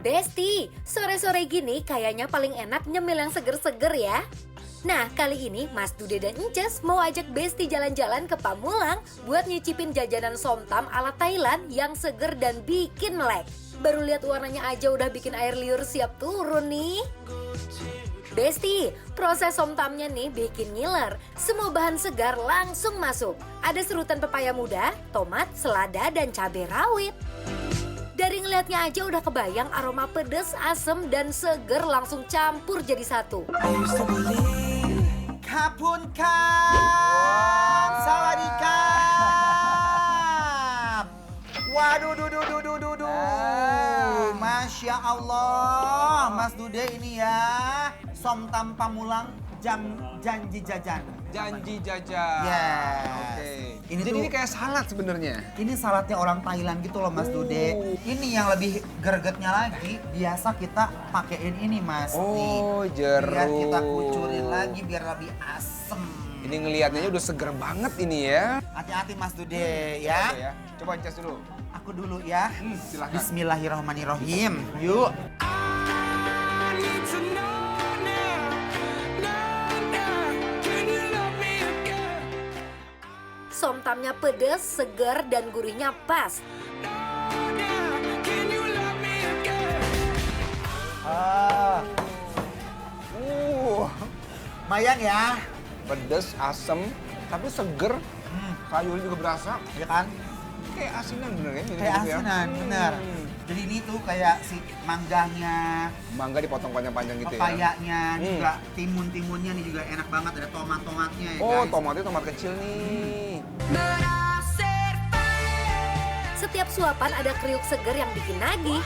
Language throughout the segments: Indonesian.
Besti, sore-sore gini kayaknya paling enak nyemil yang seger-seger ya. Nah, kali ini Mas Dude dan Inces mau ajak Besti jalan-jalan ke Pamulang buat nyicipin jajanan somtam ala Thailand yang seger dan bikin melek. Baru lihat warnanya aja udah bikin air liur siap turun nih. Besti, proses somtamnya nih bikin ngiler. Semua bahan segar langsung masuk. Ada serutan pepaya muda, tomat, selada, dan cabai rawit. Dari ngeliatnya aja udah kebayang aroma pedes, asem, dan seger langsung campur jadi satu. Kapun kap, sawadikap. Waduh, Masya Allah, Mas Dude ini ya, somtam Pamulang janji jajan. Janji jajan. Yes. Oke. Ini Jadi tuh- ini kayak salad sebenarnya. Ini saladnya orang Thailand gitu loh Mas Dude. Ini yang lebih gregetnya lagi, biasa kita pakein ini Mas. Oh, Nih. jeruk. Biar kita kucurin lagi biar lebih asem. Ini ngelihatnya udah seger banget ini ya. Hati-hati Mas Dude Oke ya. ya. Coba Inces dulu. Aku dulu ya. Silahkan. Bismillahirrahmanirrahim. Yuk. Somtamnya pedes, seger, dan gurihnya pas. Ah, lumayan ya. Pedes, asem, tapi seger. Sayurnya juga berasa. Ya kan? Kayak asinan bener ya. Kayak asinan, bener. Jadi ini tuh kayak si mangganya, Mangga dipotong panjang-panjang gitu ya. pepayanya, ini juga timun-timunnya nih juga enak banget. Ada tomat-tomatnya ya Oh, guys. tomatnya tomat kecil nih. Setiap suapan ada kriuk seger yang bikin nagih.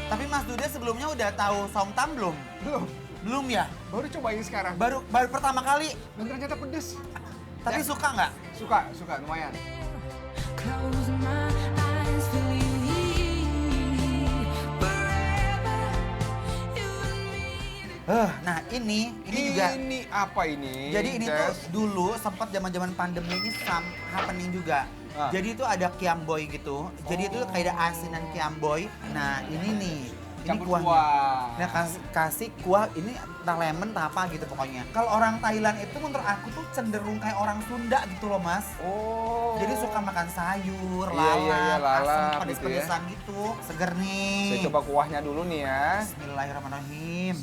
Tapi Mas Dude sebelumnya udah tahu somtam belum? Belum. Belum ya? Baru cobain sekarang. Baru pertama kali. Dan ternyata pedes. Tapi Ya. suka nggak? Suka lumayan. Nah ini juga. Ini apa ini? Jadi ini tuh Inces? dulu sempat zaman-zaman pandemi ini happening juga. Ah. Jadi itu ada kiamboy gitu. Jadi itu kayak ada asinan kiamboy. Nah ini nih. Ini Campur kuahnya. kuah. Nah kasih kuah ini entah lemon entah apa gitu pokoknya. Kalau orang Thailand itu menurut aku tuh cenderung kayak orang Sunda gitu loh Mas. Oh. Jadi suka makan sayur, Iya, lalap, lalap asam, gitu pedes-pedesan gitu. Seger nih. Saya coba kuahnya dulu nih ya. Bismillahirrahmanirrahim.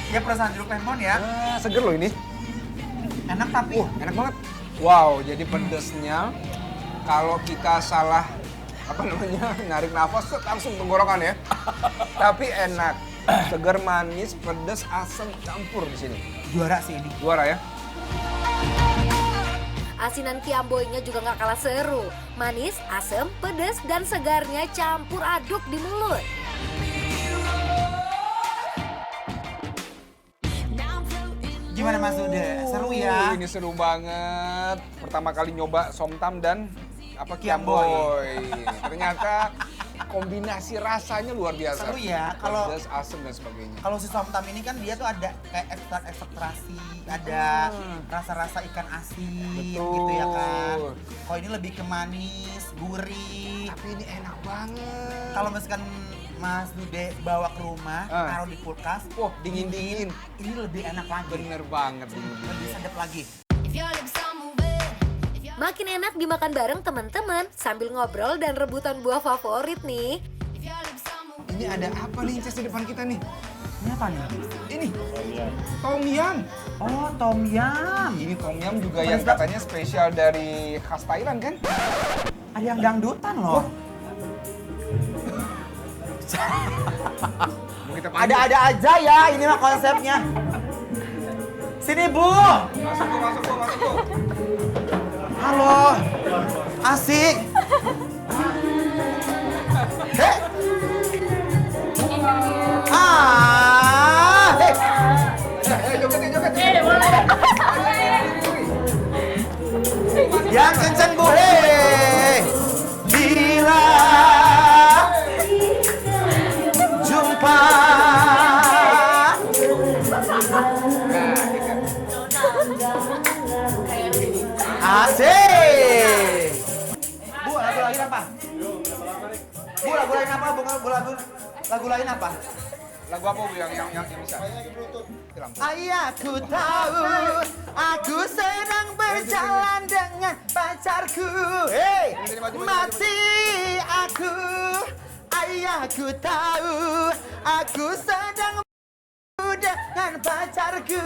Ya perasaan jeruk lemon ya. Seger loh ini. Enak tapi Enak banget. Wow, jadi pedesnya kalau kita salah apa namanya narik nafas tuh langsung tenggorokan ya. Tapi enak. Seger, manis, pedes, asam campur di sini. juara sih ini. Juara ya. Asinan kiamboynya juga nggak kalah seru. Manis, asem, pedes, dan segarnya campur aduk di mulut. Gimana Mas Dude? Seru ya? Ini seru banget. Pertama kali nyoba somtam dan apa Kiamboy. kiamboy. Ternyata kombinasi rasanya luar biasa. Seru ya, kalau- pedas, asam dan sebagainya. Kalau si somtam ini kan dia tuh ada kayak ekstrak terasi, ada rasa-rasa ikan asin Betul. gitu ya kan. Kalau ini lebih ke manis, gurih. Tapi ini enak banget. Kalau misalkan Mas Dude bawa ke rumah, taruh di kulkas, Wah, dingin-dingin. ini lebih enak lagi. Bener banget. Lebih sedap lagi. Makin enak dimakan bareng teman-teman sambil ngobrol dan rebutan buah favorit nih. Ini ada apa nih Inces di depan kita nih? Ini apa nih? Ini tom yum. Oh, tom yum. Ini tom yum juga yang katanya spesial dari khas Thailand kan? Ada yang dangdutan loh. Mau kita panggil? Ada-ada aja ya, ini mah konsepnya. Sini Bu. Masuk tuh. Halo. Asik. Hei. Hei. Joget. Yang kenceng Bu, hei. Bila apa? Bu, lagu lain apa? Lagu lain apa? Lagu apa Bu yang bisa? Ayah, aku tahu, aku senang berjalan dengan pacarku. Hey, mati aku. Ayah, aku tahu, aku sedang dengan pacarku.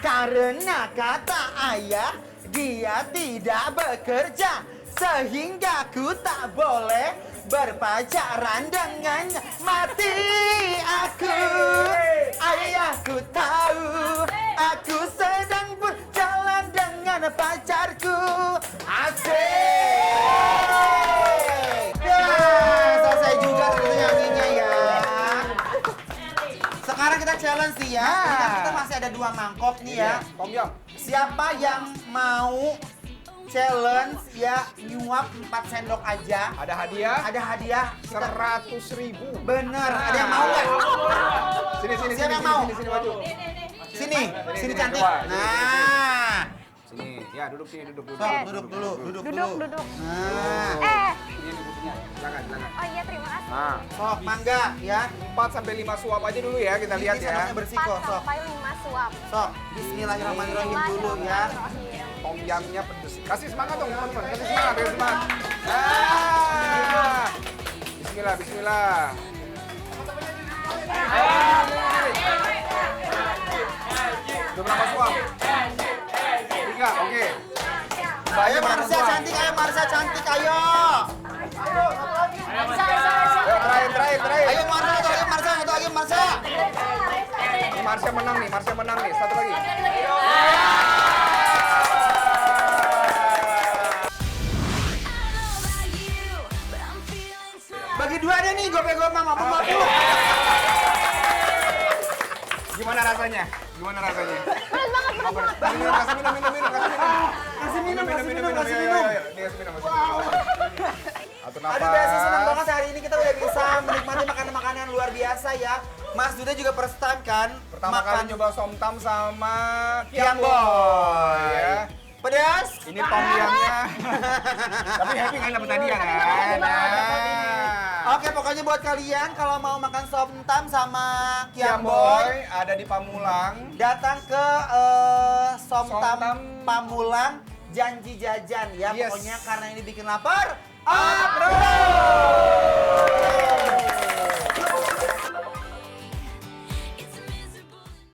Karena kata ayah, dia tidak bekerja, sehingga ku tak boleh berpacaran dengannya. Mati aku, ayahku tahu, aku sedang berjalan dengan pacarku. Asik! Ya, selesai juga itu nyanyinya ya. Sekarang kita challenge nih ya. Ini kan kita masih ada 2 mangkok nih ya. Tom Yum. Siapa yang mau challenge ya nyuap 4 sendok aja? Ada hadiah Ada hadiah. 100.000. Bener. Ada yang mau nggak? Sini Siapa yang mau? sini maju. Sini cantik. coba. Nah, Sini, ya duduk sini, duduk. sok duduk dulu. Duduk. Nah, Ini bukunya. Silakan. Oh iya, terima kasih. Nah, sok mangga ya. 4 sampai 5 suap aja dulu ya, kita lihat Ini ya. sendoknya bersih 4 kok, sok. sampai 5 suap. Sok, bismillahirrahmanirrahim dulu ya. Tom yumnya pedes. Kasih semangat dong teman-teman, kasih semangat. Ah. Bismillah. Udah berapa suap? 3, oke. Ayo Marsha cantik, ayo. Ayo terakhir. Ayo Marsha. Ini Marsha menang nih, satu lagi. Bagi 2 deh nih, gope-gope mampu. Gimana rasanya? Panas banget. Kasih minum. Kasih minum. Ini kasih minum. Atur nafas. Aduh, Besti senang banget hari ini kita udah bisa menikmati makanan-makanan yang luar biasa ya. Mas Duda juga first time kan? Pertama kali nyoba somtam sama Kiam Kiamboy. Boy. Ya. Pedas? Ini tom yumnya. Tapi happy kan dapet hadiah kan? Oke, pokoknya buat kalian kalau mau makan somtam sama Kiam Kiamboy Boy, ada di Pamulang. datang ke somtam Somtam. Pamulang, janji jajan ya. Yes. Pokoknya karena ini bikin lapar. Up,